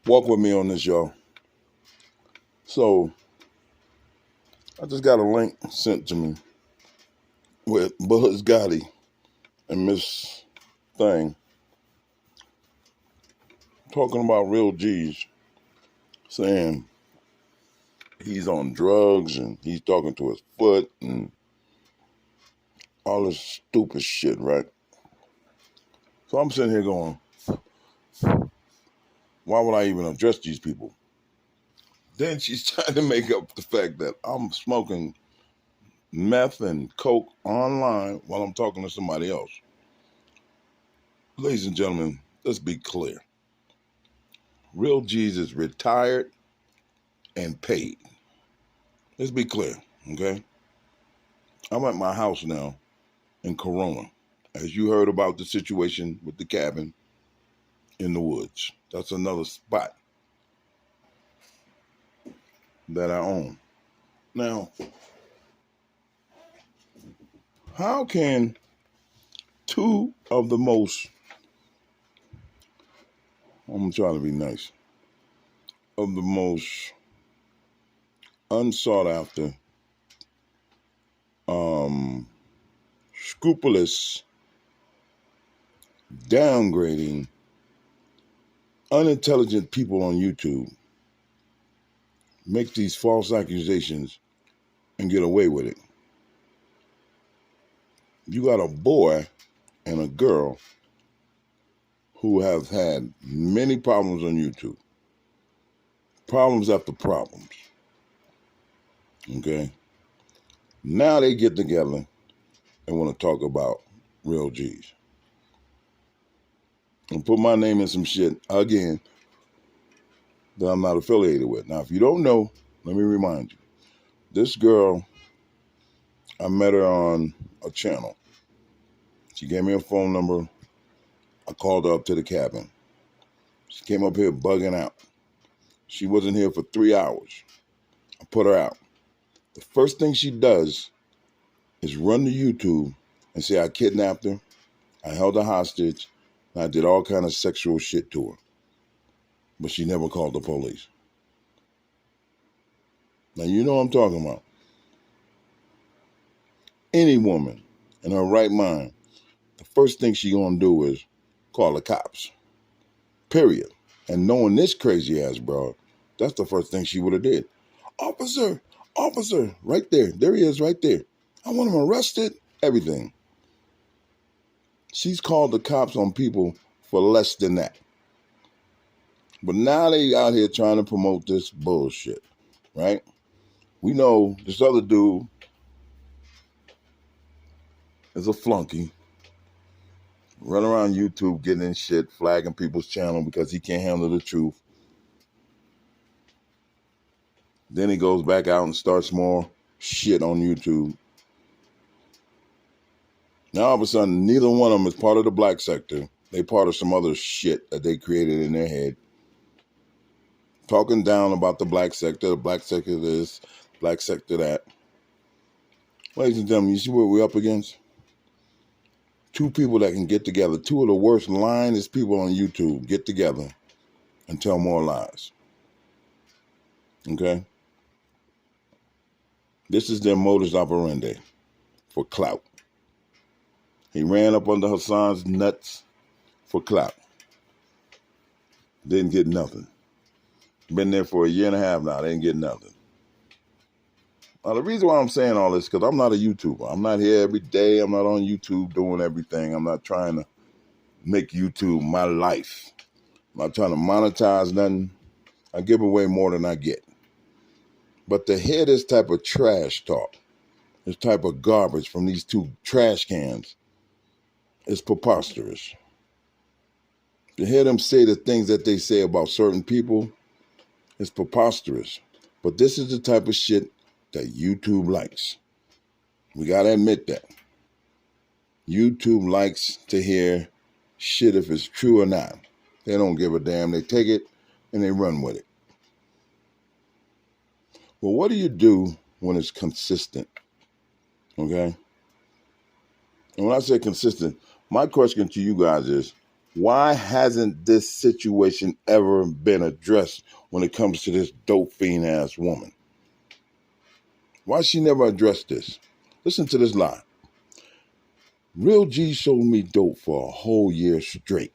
Walk with me on this, y'all. So I just got a link sent to me with Buzz Gotti and Miss Thing talking about real G's, saying he's on drugs and he's talking to his foot and all this stupid shit, right? So I'm sitting here going, why would I even address these people? Then she's trying to make up the fact that I'm smoking meth and coke online while I'm talking to somebody else. Ladies and gentlemen, let's be clear. Real G's is retired and paid. Let's be clear, okay? I'm at my house now in Corona. As you heard about the situation with the cabin in the woods. That's another spot that I own. Now, how can two of the most, I'm trying to be nice, of the most unsought after, scrupulous, downgrading, unintelligent people on YouTube make these false accusations and get away with it? You got a boy and a girl who have had many problems on YouTube. Problems after problems. Okay? Now they get together and want to talk about real G's. And put my name in some shit, again, that I'm not affiliated with. Now, if you don't know, let me remind you. This girl, I met her on a channel. She gave me a phone number. I called her up to the cabin. She came up here bugging out. She wasn't here for 3 hours. I put her out. The first thing she does is run to YouTube and say I kidnapped her, I held her hostage, and I did all kind of sexual shit to her. But she never called the police. Now, you know what I'm talking about. Any woman in her right mind, the first thing she gonna do is call the cops. Period. And knowing this crazy ass broad, that's the first thing she would have did. Officer, officer, right there. There he is right there. I want him arrested. Everything. She's called the cops on people for less than that. But now they out here trying to promote this bullshit, right? We know this other dude is a flunky. Run around YouTube getting in shit, flagging people's channel because he can't handle the truth. Then he goes back out and starts more shit on YouTube. Now all of a sudden, neither one of them is part of the black sector. They part of some other shit that they created in their head. Talking down about the black sector this, black sector that. Ladies and gentlemen, you see what we're up against? Two people that can get together, two of the worst lyingest people on YouTube get together and tell more lies. Okay? This is their modus operandi for clout. He ran up under Hassan's nuts for clout. Didn't get nothing. Been there for a year and a half now. They didn't get nothing. Now, the reason why I'm saying all this is because I'm not a YouTuber. I'm not here every day. I'm not on YouTube doing everything. I'm not trying to make YouTube my life. I'm not trying to monetize nothing. I give away more than I get. But to hear this type of trash talk, this type of garbage from these two trash cans, is preposterous. To hear them say the things that they say about certain people is preposterous. But this is the type of shit that YouTube likes. We gotta admit that. YouTube likes to hear shit if it's true or not. They don't give a damn. They take it and they run with it. Well, what do you do when it's consistent? Okay? And when I say consistent, my question to you guys is, Why hasn't this situation ever been addressed when it comes to this dope fiend ass woman? Why she never addressed this? Listen to this line. Real G sold me dope for a whole year straight.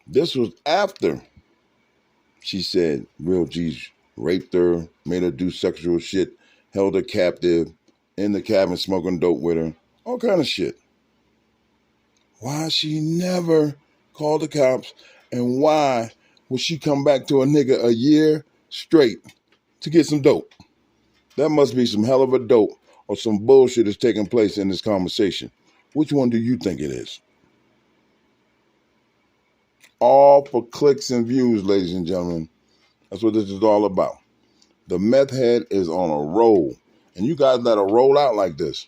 This was after she said Real G's raped her, made her do sexual shit, held her captive, in the cabin smoking dope with her, all kind of shit. Why she never called the cops, and why would she come back to a nigga a year straight to get some dope? That must be some hell of a dope or some bullshit is taking place in this conversation. Which one do you think it is? All for clicks and views, ladies and gentlemen. That's what this is all about. The meth head is on a roll. And you guys let her roll out like this.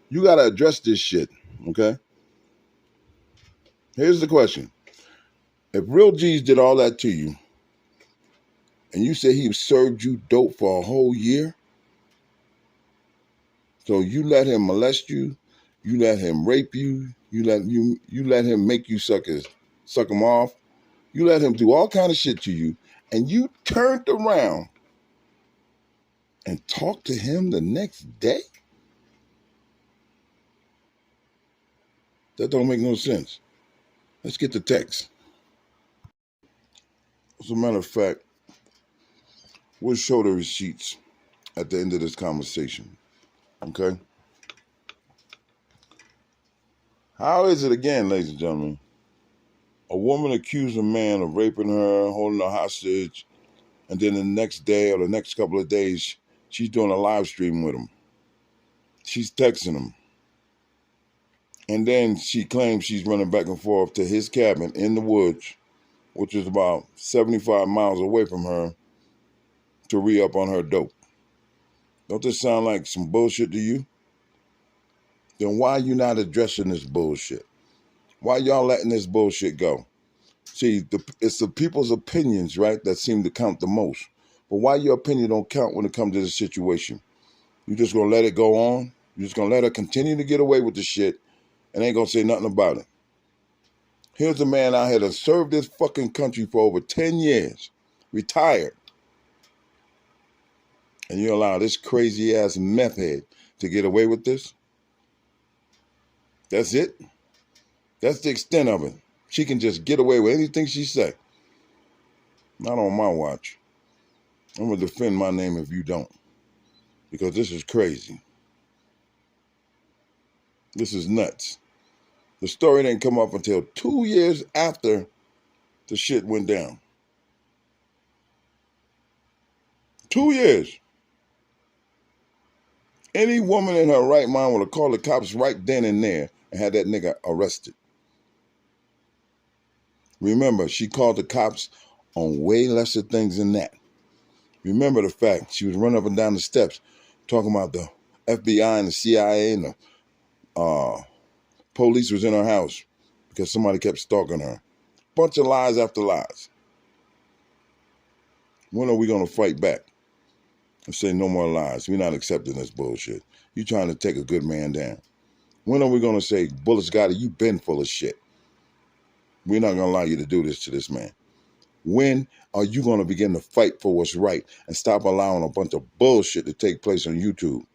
You got to address this shit, okay? Here's the question. If Real G's did all that to you, and you say he served you dope for a whole year, so you let him molest you, you let him rape you, you let him make you suck him off, you let him do all kind of shit to you, and you turned around and talked to him the next day? That don't make no sense. Let's get the text. As a matter of fact, we'll show the receipts at the end of this conversation. Okay? How is it again, ladies and gentlemen? A woman accused a man of raping her, holding her hostage, and then the next day or the next couple of days, she's doing a live stream with him. She's texting him. And then she claims she's running back and forth to his cabin in the woods, which is about 75 miles away from her, to re-up on her dope. Don't this sound like some bullshit to you? Then why are you not addressing this bullshit? Why y'all letting this bullshit go? See, it's the people's opinions, right, that seem to count the most. But why your opinion don't count when it comes to the situation? You just gonna let it go on? You just gonna let her continue to get away with the shit and ain't gonna say nothing about it? Here's a man out here that served this fucking country for over 10 years, retired. And you allow this crazy ass meth head to get away with this? That's it? That's the extent of it. She can just get away with anything she say. Not on my watch. I'm going to defend my name if you don't. Because this is crazy. This is nuts. The story didn't come up until 2 years after the shit went down. 2 years. Any woman in her right mind would have called the cops right then and there and had that nigga arrested. Remember, she called the cops on way lesser things than that. Remember the fact she was running up and down the steps talking about the FBI and the CIA and the police was in her house because somebody kept stalking her. Bunch of lies after lies. When are we going to fight back and say no more lies? We're not accepting this bullshit. You trying to take a good man down. When are we going to say, Bullets Gotti, you been full of shit. We're not going to allow you to do this to this man. When are you going to begin to fight for what's right and stop allowing a bunch of bullshit to take place on YouTube?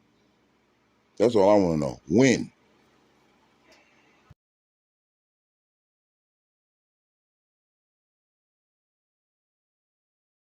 That's all I want to know. When?